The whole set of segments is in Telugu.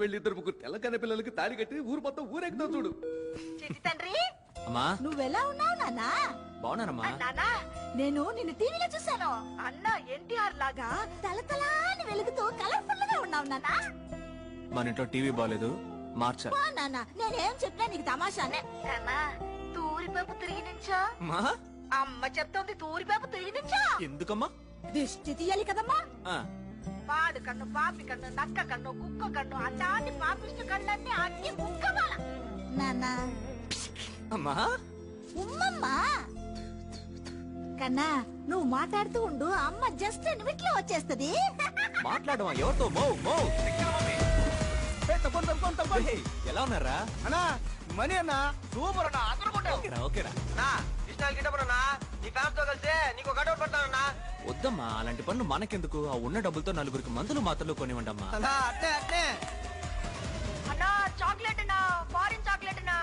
వెళ్ళి ఇద్దరు ముగ్గురు తెల్లకన్న పిల్లలకి తాళి కట్టి ఊరు మొత్తం ఊరేగుతావు చూడు. చిట్టి తండ్రి అమ్మా నువ్వెలా ఉన్నావు నాన్నా? బాగున్నానమ్మా. నాన్నా నేను నిన్ను టీవీలో చూసాను. అన్న ఎన్టీఆర్ లాగా తలతలాని వెలుగుతూ కలర్ఫుల్ గా ఉన్నావు నాన్నా. మన ఇంట్లో టీవీ బాగాలేదు, మార్చాలి. నాన్న నేనేం చెప్పినా నీకు తమాషానే. నాన్నా తూరిపేపు తిరిగి నుంచో. అమ్మా అమ్మ చెప్తోంది తూరిపేపు తిరిగి నుంచో. ఎందుకమ్మా? దిష్టి తీయాలి కదమ్మా. ఆ, పాడు కన్ను, పాపి కన్ను, నక్క కన్ను, కుక్క కన్ను, అట్లాంటి పాపిష్టి కళ్ళన్నీ అన్ని కుక్కవాల. నాన్న అమ్మా ఉమ్మమ్మా కన్నా నువ్వు మాట్లాడుతూ ఉండు, అమ్మ జస్ట్ నిమిట్లో వచ్చేస్తది. మాట్లాడమా ఎవరితో? మో మో హే, ఎలా ఉన్నారా అన్నా మనీ అన్నా సూపర్ అన్నా అసలు ఓకేరా ఓకేరా. నీ ఫ్యాన్స్ తో కలిసి నీకు కటౌట్ పడతానన్నా. వద్దమ్మా అలాంటి పనులు మనకెందుకు? ఆ ఉన్న డబ్బులతో నలుగురికి మందులు మాత్రలు కొనివ్వండమ్మా. అన్నా అట్నే అట్నే అన్నా చాక్లెట్ అన్నా, ఫారిన్ చాక్లెట్ అన్నా,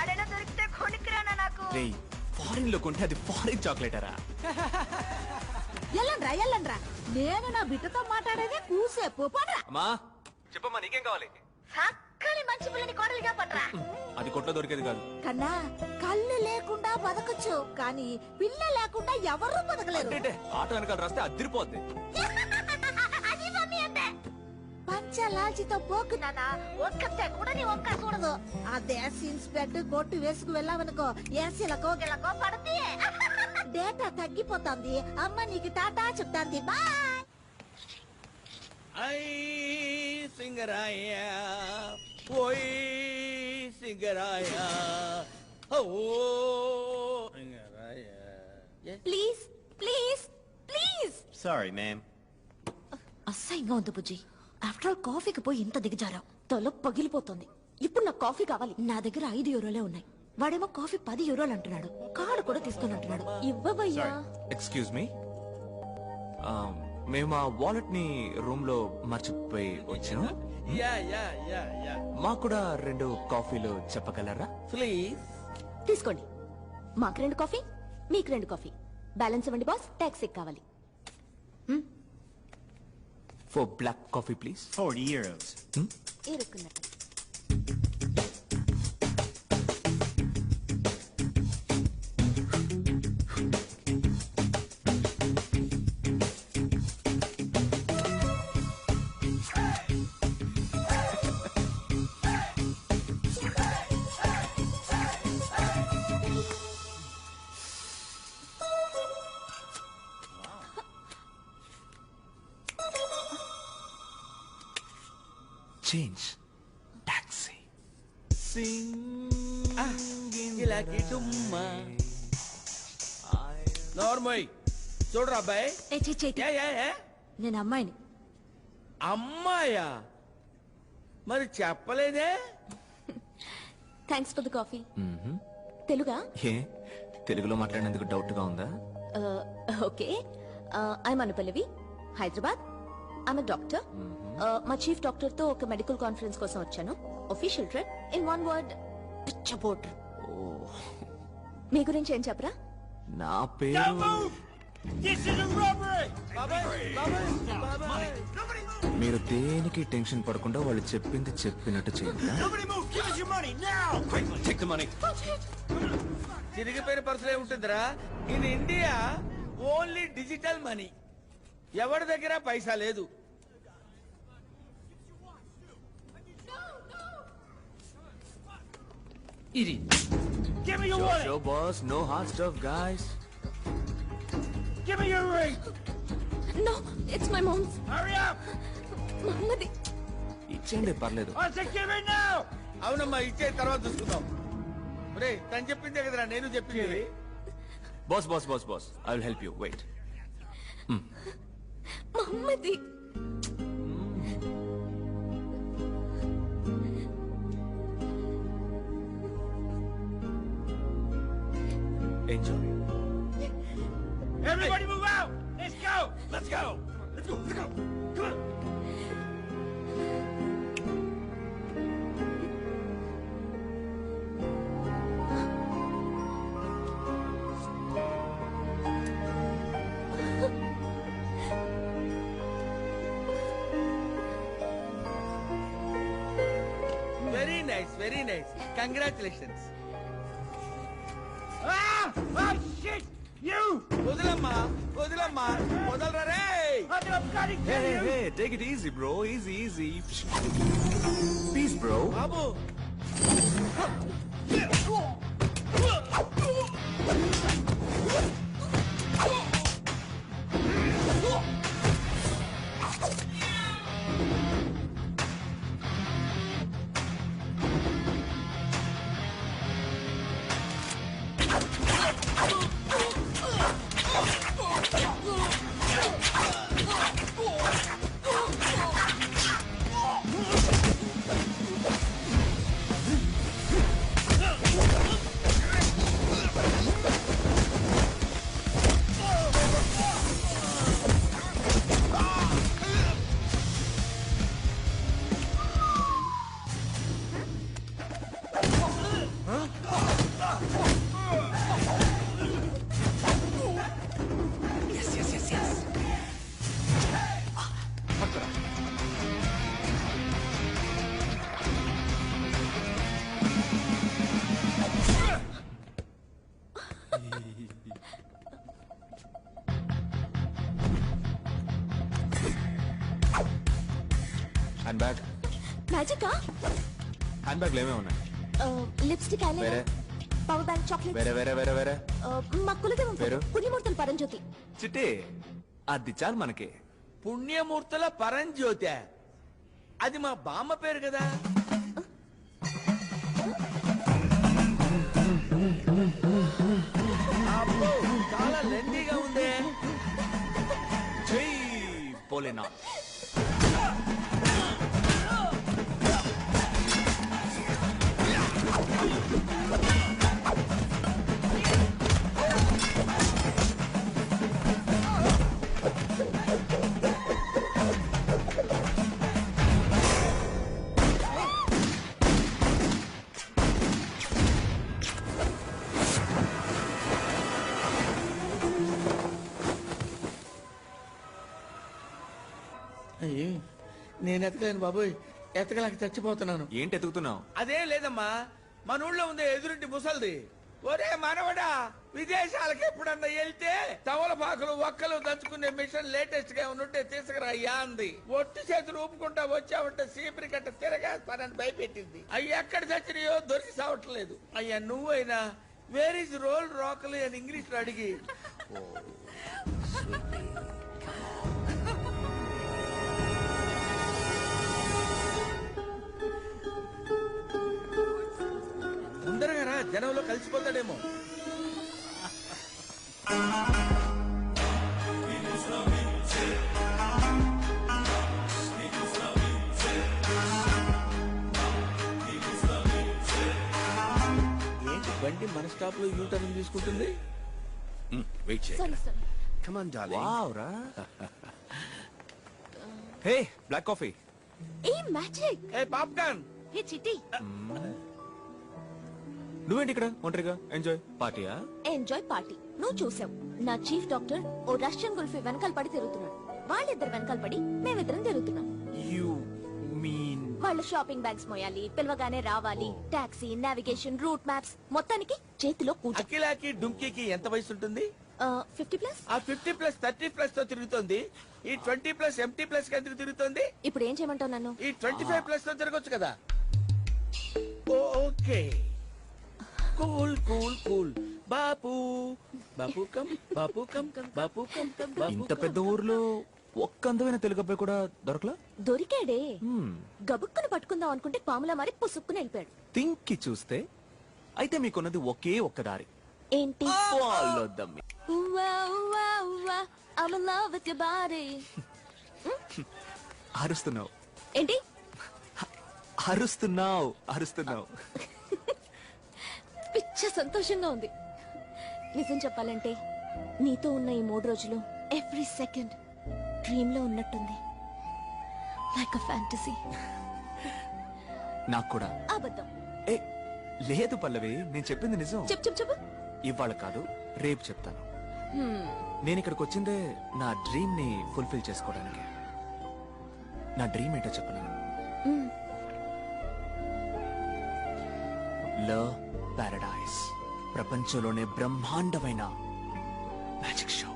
ఎడైనా దొరికితే కొనికిరానా నాకు. రేయ్ ఫారిన్ లో కొంటే అది ఫారిన్ చాక్లెటరా? ఎల్లండ్రా ఎల్లండ్రా, నేను నా బిడ్డతో మాట్లాడేది కూసేపు పడరా. అమ్మా చెప్పమ్మా, నీకేం కావాలి? చక్కని మంచి పిల్లని కోడలిగా పడరా. అది కొట్లో దొరికేది కాదు. కన్నా కళ్ళు లేకుండా బతకచ్చు, కానీ పిల్ల లేకుండా ఎవరు బతకలేరు. అంటే ఆటో వెనకాల రాస్తే అదిరిపోద్ది. అది మమ్మీ అంటే పంచలాల్చితో పోకు నానా, ఒక్కతే కూడా నీ ఒక్క చూడదు. అదే సీన్స్ బెడ్ కొట్టు వేసుకు వెళ్ళావనుకో, ఏసీలకో గిలకో పడతి. డేటా తగ్గిపోతుంది. అమ్మ నీకు టాటా చెప్తాంది. బాయ్. ఐ సింగరాయ ఓయ్ సింగరాయ ఓ Singaraya. Please please please. Sorry ma'am. అసహ్యంగా ఉంది బుజ్జి. ఆఫ్టర్ ఆల్ కాఫీకి పోయి ఇంత దిగజారావు, తల పగిలిపోతుంది. ఇప్పుడు నాకు కాఫీ కావాలి. నా దగ్గర 5 యూరోలే ఉన్నాయి. వాడేమో కాఫీ 10 యూరోలు అంటున్నాడు. కార్డు కూడా తీసుకుని అంటున్నాడు. ఇవ్వవయ్యా. ఎక్స్క్యూజ్ మీ, మేము ఆ వాలెట్ ని రూమ్ లో మర్చిపోయి వచ్చాం. యా యా యా యా మాకు కూడా 2 కాఫీలు చెప్పగలరా? ప్లీజ్. తీసుకోండి. మాకు 2 కాఫీ, మీకు 2 కాఫీ. బ్యాలెన్స్ ఇవ్వండి బాస్, టాక్సీ కావాలి. Four black coffee please. 40 euros. ఇరుక్కున్నట్టు. Change taxi. ఇలాకి డుమ్మా నోర్మోయ్ చూడరా అబ్బాయి. ఏ చేతి, యా యా యా నేను అమ్మాయిని. అమ్మాయా? మరి చెప్పలేదే. Thanks for the coffee. తెలుగా? ఏ తెలుగులో మాట్లాడినందుకు డౌట్ గా ఉందా? Okay. I'm Anupallavi, Hyderabad. I'm doctor. మా చీఫ్ డాక్టర్ తో ఒక మెడికల్ కాన్ఫరెన్స్ కోసం వచ్చాను. Official trip. In one word, పిచ్చపోట్. మీ గురించి ఏం చెప్పరా? నా పేరు మీరు దేనికి టెన్షన్ పడకుండా వాళ్ళు చెప్పింది చెప్పినట్టు చేయండి. చిరిగిపోయిన పర్సులే ఉంటుందిరా. In India only digital money. ఎవరి దగ్గర పైసా లేదు. ఇది Give me your wallet. Show boss, no hard stuff guys. Give me your ring. No, it's my mom's. Hurry up. మా అమ్మది. ఇచ్చేయండి పర్లేదు. I said give it now. అవునమ్మా ఇచ్చే తర్వాత చూసుకుందాం. ఒరే తను చెప్పిందే కదరా నేను చెప్పింది. Boss boss boss boss I will help you. Wait. మా అమ్మది. Enjoy. Everybody move out. Let's go. Let's go. Let's go. Let's go. Come on. Very nice congratulations. వదలమ్మా వదలమ్మా వదలరా రే. Hey, take it easy, bro. Easy. Peace, bro. బాబు హ్యాండ్ బ్యాగ్. మ్యాజికా? హ్యాండ్ బ్యాగ్ ఏమేమి ఉన్నాయి? లిప్స్టిక్, వేరే ఐలైనర్, పవర్ బ్యాంక్, చాక్లెట్. వేరే మా కులదేవం పేరు? పుణ్యమూర్తులు పరంజ్యోతి. చిట్టి అది చాలు మనకి. పుణ్యమూర్తుల పరంజ్యోతి, అది మా బామ్మ పేరు కదా. అబ్బో, చాలా లెందీగా ఉందే. జై భోలేనా. అయ్యో, నేను ఎతకలేను బాబోయ్, ఎతకలేక చచ్చిపోతున్నాను. ఏంటి ఎతుకుతున్నావు? అదేం లేదమ్మా, మన ఊళ్ళో ఉంది ఎదురింటి ముసల్ది. ఒరే మనవడా, విదేశాలకు ఎప్పుడన్నా వెళ్తే తమలపాకులు ఒక్కలు దంచుకునే మిషన్ లేటెస్ట్ గా ఉంటే తీసుకురా అయ్యా అంది. ఒట్టి చేతులు ఊపుకుంటా వచ్చావంటే సీపరి కట్ట తిరగేస్తానని భయపెట్టింది. అయ్యి ఎక్కడ చచ్చినాయో దొరికి సావట్లేదు. అయ్యా నువ్వైనా వేర్ ఇస్ రోల్ రాకలి అని ఇంగ్లీష్ లో అడిగి ముందరగా రా, జనంలో కలిసిపోతాడేమో. ఏంటి బండి మన స్టాప్ లో యూటర్న్ తీసుకుంటుంది? Sorry sorry. Come on, darling. Wow రా. హే, బ్లాక్ కాఫీ. ఏ మ్యాజిక్. ఏ పాప్కార్న్. హే చిట్టి. నువ్వేంటి ఇక్కడ ఒంటరిగా? ఎంజాయ్ పార్టీయా? ఎంజాయ్ పార్టీ నువ్వు చూసావు. నా చీఫ్ డాక్టర్ ఓ రష్యన్ గుల్ఫీ వెనకాల పడి తిరుగుతున్నాడు. వాళ్ళిద్దరు వెనకాల పడి మేమిద్దరం తిరుగుతున్నాం. యు మీన్ వాళ్ళ షాపింగ్ బ్యాగ్స్ మోయాలి, పిలవగానే రావాలి, టాక్సీ, నావిగేషన్, రూట్ మ్యాప్స్, మొత్తానికి చేతిలో పూజ. అఖిలాకి డుంకీకి ఎంత వయసు ఉంటుంది? 50+. ఆ 50+, 30+ తో తిరుగుతుంది. ఈ 20+ MT+ కి ఎందుకు తిరుగుతుంది? ఇప్పుడు ఏం చేయమంటావు నన్ను? ఈ 25+ తో తిరగొచ్చు కదా. Okay, cool cool cool. Bapu Bapu come, Bapu come, Bapu come, Bapu ఇంత పెద్ద ఊర్లో ఒక్క అందమైన తెలుగు అబ్బాయి కూడా దొరకలా? దొరికాడే. గబుక్కును పట్టుకుందాం అనుకుంటే పాములా మారి పుసుక్కుని వెళ్ళిపోయాడు. తింకి చూస్తే అయితే మీకున్నది ఒకే ఒక్క దారి. ఏంటి? Follow the me. ఉవ్వా, ఉవ్వా, ఉవ్వా, I'm in love with your body. అరుస్తున్నావు ఏంటి? అరుస్తున్నావు. పిచ్చ సంతోషంగా ఉంది. నిజం చెప్పాలంటే నీతో ఉన్న ఈ 3 రోజులు ఎవ్రీ సెకండ్ డ్రీమ్ లో ఉన్నట్టుంది. Like a fantasy. నాకు కూడా. అబద్ధం. ఏ లేదు పల్లవి, నేను చెప్పింది నిజం. చెప్పు. ఇవాళ కాదు, రేపు చెప్తాను. నేను ఇక్కడికి వచ్చిందే నా డ్రీమ్ ని ఫుల్ఫిల్ చేసుకోవడానికి. నా డ్రీమ్ ఏంటో చెప్పనా? బ్యాచులర్ పారడైస్, ప్రపంచంలోనే బ్రహ్మాండమైన మ్యాజిక్ షో.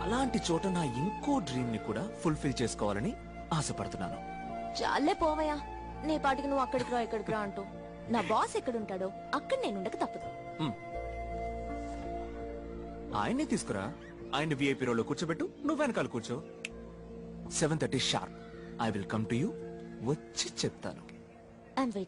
అలాంటి చోట నా ఇంకో డ్రీమ్ ని కూడా ఫుల్ఫిల్ చేసుకోవాలని ఆశపడుతున్నాను. చాలే పోవయ్యా, నీ పాటికి నువ్వు అక్కడికి రా ఇక్కడికి రా అంటూ. నా బాస్ ఎక్కడుంటాడో అక్కడ నేను ఉండక తప్పదు. ఆయన్నే తీసుకురా, ఆయన విఐపీ రోలో కూర్చోబెట్టు, నువ్వు వెనకాల కూర్చో. 7:30 sharp I will come to you. వచ్చి చెప్తాను. ఐఎమ్